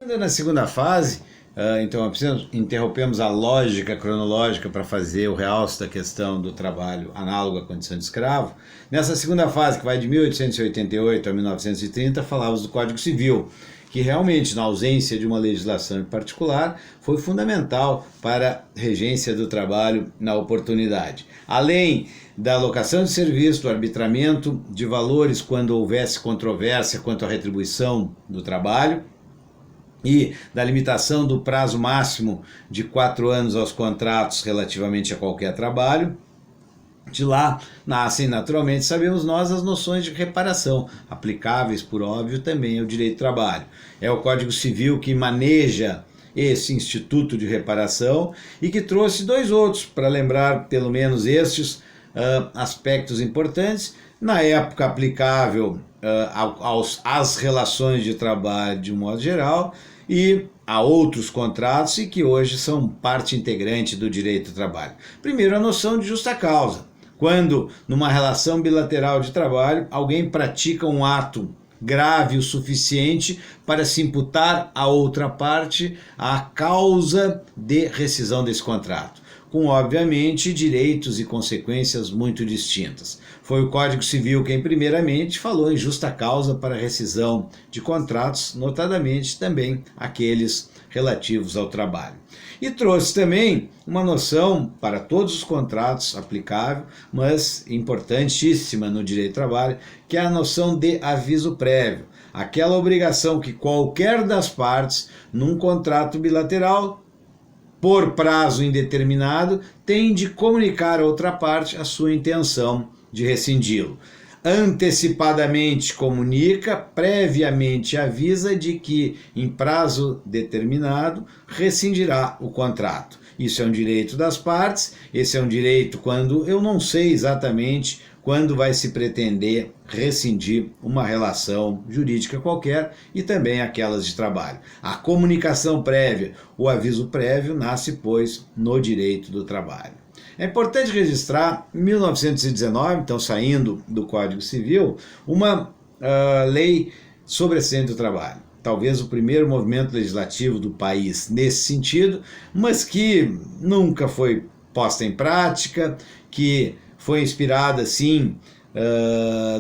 Ainda na segunda fase, então interrompemos a lógica cronológica para fazer o realce da questão do trabalho análogo à condição de escravo. Nessa segunda fase, que vai de 1888 a 1930, falávamos do Código Civil, que realmente, na ausência de uma legislação em particular, foi fundamental para a regência do trabalho na oportunidade. Além da alocação de serviço, do arbitramento de valores quando houvesse controvérsia quanto à retribuição do trabalho, e da limitação do prazo máximo de 4 anos aos contratos relativamente a qualquer trabalho. De lá nascem naturalmente, sabemos nós, as noções de reparação, aplicáveis, por óbvio, também ao direito do trabalho. É o Código Civil que maneja esse instituto de reparação e que trouxe 2 outros, para lembrar pelo menos estes aspectos importantes, na época aplicável às relações de trabalho de um modo geral e a outros contratos e que hoje são parte integrante do direito do trabalho. Primeiro, a noção de justa causa. Quando, numa relação bilateral de trabalho, alguém pratica um ato grave o suficiente para se imputar à outra parte a causa de rescisão desse contrato, com, obviamente, direitos e consequências muito distintas. Foi o Código Civil quem, primeiramente, falou em justa causa para rescisão de contratos, notadamente também aqueles relativos ao trabalho. E trouxe também uma noção para todos os contratos aplicável, mas importantíssima no direito do trabalho, que é a noção de aviso prévio. Aquela obrigação que qualquer das partes, num contrato bilateral, por prazo indeterminado, tem de comunicar à outra parte a sua intenção de rescindi-lo. Antecipadamente comunica, previamente avisa de que, em prazo determinado, rescindirá o contrato. Isso é um direito das partes, esse é um direito quando eu não sei exatamente quando vai se pretender rescindir uma relação jurídica qualquer e também aquelas de trabalho. A comunicação prévia, o aviso prévio, nasce, pois, no direito do trabalho. É importante registrar, em 1919, então saindo do Código Civil, uma lei sobre acidente do trabalho. Talvez o primeiro movimento legislativo do país nesse sentido, mas que nunca foi posta em prática, que foi inspirada, sim,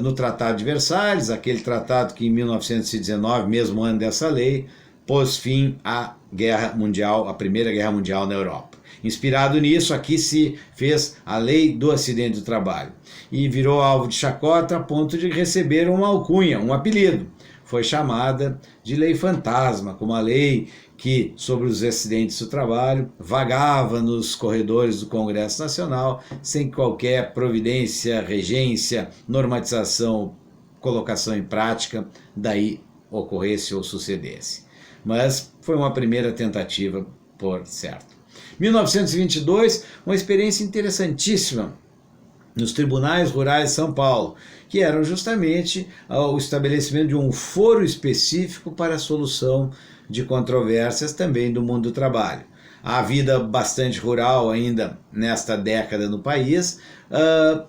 no Tratado de Versalhes, aquele tratado que em 1919, mesmo ano dessa lei, pôs fim à Guerra Mundial, a Primeira Guerra Mundial na Europa. Inspirado nisso, aqui se fez a Lei do Acidente do Trabalho e virou alvo de chacota a ponto de receber uma alcunha, um apelido. Foi chamada de Lei Fantasma, como a lei que, sobre os acidentes do trabalho, vagava nos corredores do Congresso Nacional sem qualquer providência, regência, normatização, colocação em prática, daí ocorresse ou sucedesse. Mas foi uma primeira tentativa, por certo. 1922, uma experiência interessantíssima nos tribunais rurais de São Paulo, que eram justamente o estabelecimento de um foro específico para a solução de controvérsias também do mundo do trabalho. A vida bastante rural ainda nesta década no país,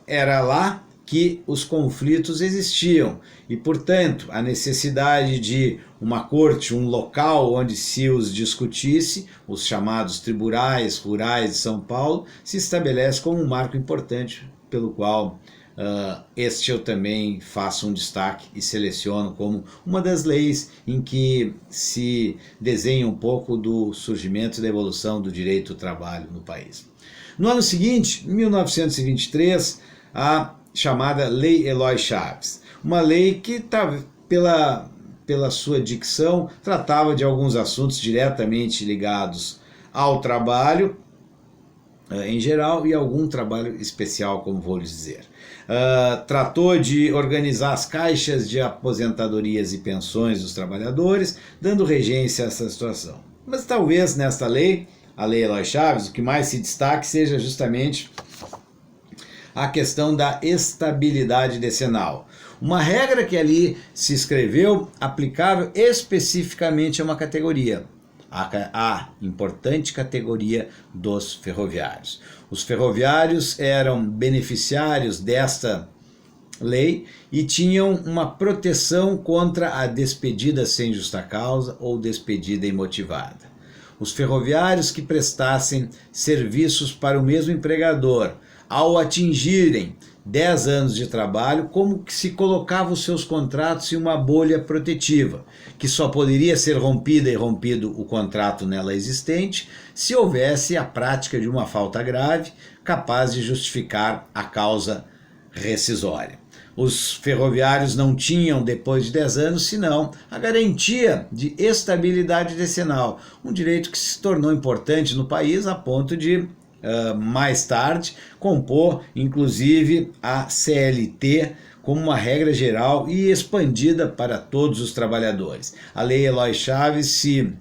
era lá que os conflitos existiam e, portanto, a necessidade de uma corte, um local onde se os discutisse, os chamados tribunais rurais de São Paulo, se estabelece como um marco importante pelo qual este eu também faço um destaque e seleciono como uma das leis em que se desenha um pouco do surgimento e da evolução do direito do trabalho no país. No ano seguinte, em 1923, a chamada Lei Eloy Chaves, uma lei que pela sua dicção tratava de alguns assuntos diretamente ligados ao trabalho em geral e algum trabalho especial, como vou lhes dizer. Tratou de organizar as caixas de aposentadorias e pensões dos trabalhadores, dando regência a essa situação. Mas talvez nesta lei, a Lei Eloy Chaves, o que mais se destaque seja justamente a questão da estabilidade decenal. Uma regra que ali se escreveu aplicável especificamente a uma categoria, a importante categoria dos ferroviários. Os ferroviários eram beneficiários desta lei e tinham uma proteção contra a despedida sem justa causa ou despedida imotivada. Os ferroviários que prestassem serviços para o mesmo empregador, ao atingirem 10 anos de trabalho, como que se colocava os seus contratos em uma bolha protetiva, que só poderia ser rompida e rompido o contrato nela existente se houvesse a prática de uma falta grave capaz de justificar a causa rescisória. Os ferroviários não tinham, depois de 10 anos, senão a garantia de estabilidade decenal, um direito que se tornou importante no país a ponto de, mais tarde, compor, inclusive, a CLT como uma regra geral e expandida para todos os trabalhadores. A Lei Eloy Chaves se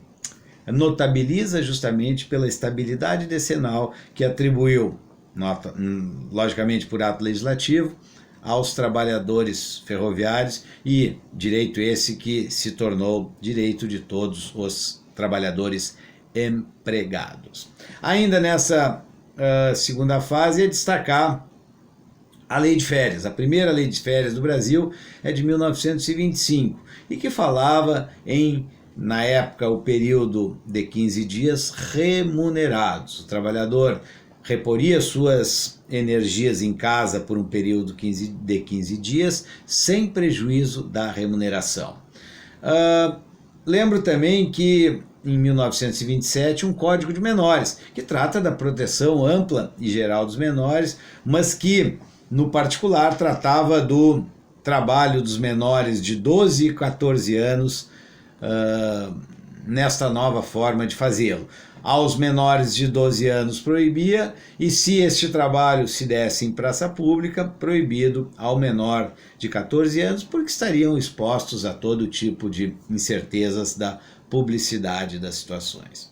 notabiliza justamente pela estabilidade decenal que atribuiu, logicamente por ato legislativo, aos trabalhadores ferroviários, e direito esse que se tornou direito de todos os trabalhadores empregados. Ainda nessa segunda fase, é destacar a Lei de Férias. A primeira Lei de Férias do Brasil é de 1925 e que falava na época, o período de 15 dias remunerados. O trabalhador reporia suas energias em casa por um período de 15 dias, sem prejuízo da remuneração. Lembro também que, em 1927, um Código de Menores, que trata da proteção ampla e geral dos menores, mas que, no particular, tratava do trabalho dos menores de 12 e 14 anos, nesta nova forma de fazê-lo. Aos menores de 12 anos proibia, e se este trabalho se desse em praça pública, proibido ao menor de 14 anos, porque estariam expostos a todo tipo de incertezas da publicidade das situações.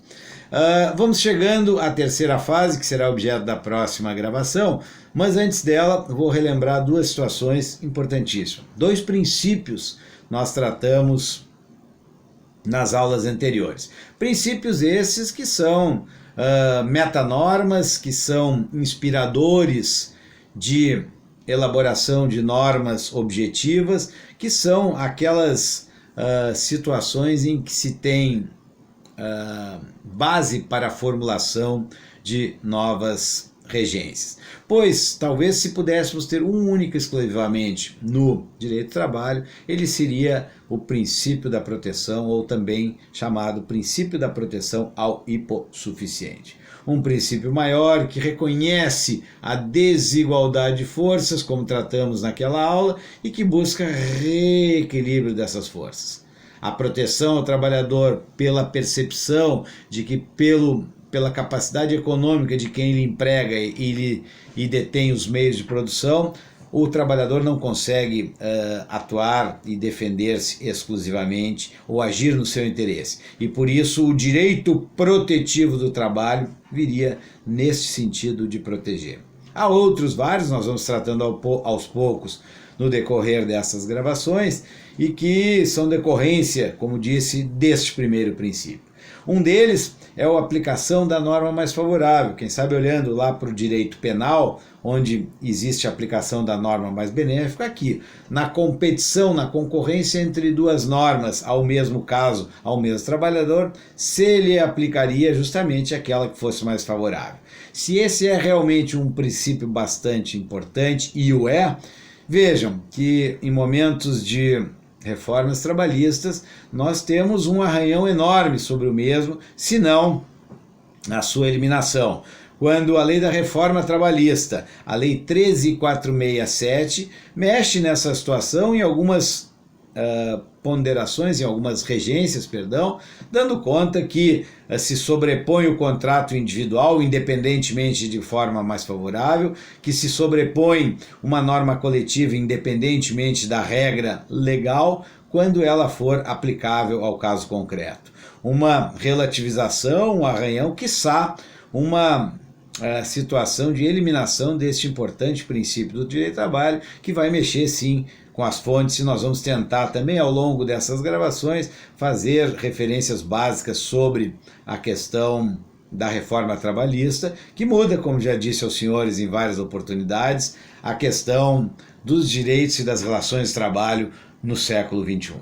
Vamos chegando à terceira fase, que será objeto da próxima gravação, mas antes dela vou relembrar duas situações importantíssimas. Dois princípios nós tratamos nas aulas anteriores. Princípios esses que são metanormas, que são inspiradores de elaboração de normas objetivas, que são aquelas situações em que se tem base para a formulação de novas regências. Pois, talvez se pudéssemos ter um único exclusivamente no direito do trabalho, ele seria o princípio da proteção, ou também chamado princípio da proteção ao hipossuficiente. Um princípio maior que reconhece a desigualdade de forças, como tratamos naquela aula, e que busca reequilíbrio dessas forças. A proteção ao trabalhador pela percepção de que pela capacidade econômica de quem lhe emprega e detém os meios de produção, o trabalhador não consegue atuar e defender-se exclusivamente ou agir no seu interesse. E por isso o direito protetivo do trabalho viria nesse sentido de proteger. Há outros vários, nós vamos tratando aos poucos no decorrer dessas gravações, e que são decorrência, como disse, deste primeiro princípio. Um deles é a aplicação da norma mais favorável. Quem sabe olhando lá para o direito penal, onde existe a aplicação da norma mais benéfica, aqui, na competição, na concorrência entre duas normas, ao mesmo caso, ao mesmo trabalhador, se ele aplicaria justamente aquela que fosse mais favorável. Se esse é realmente um princípio bastante importante, e o é, vejam que em momentos de reformas trabalhistas, nós temos um arranhão enorme sobre o mesmo, se não a sua eliminação. Quando a lei da reforma trabalhista, a lei 13.467, mexe nessa situação em algumas ponderações, em algumas regências, dando conta que se sobrepõe o contrato individual, independentemente de forma mais favorável, que se sobrepõe uma norma coletiva, independentemente da regra legal, quando ela for aplicável ao caso concreto. Uma relativização, um arranhão, quiçá uma situação de eliminação deste importante princípio do direito do trabalho, que vai mexer sim com as fontes, e nós vamos tentar também ao longo dessas gravações fazer referências básicas sobre a questão da reforma trabalhista, que muda, como já disse aos senhores em várias oportunidades, a questão dos direitos e das relações de trabalho no século XXI.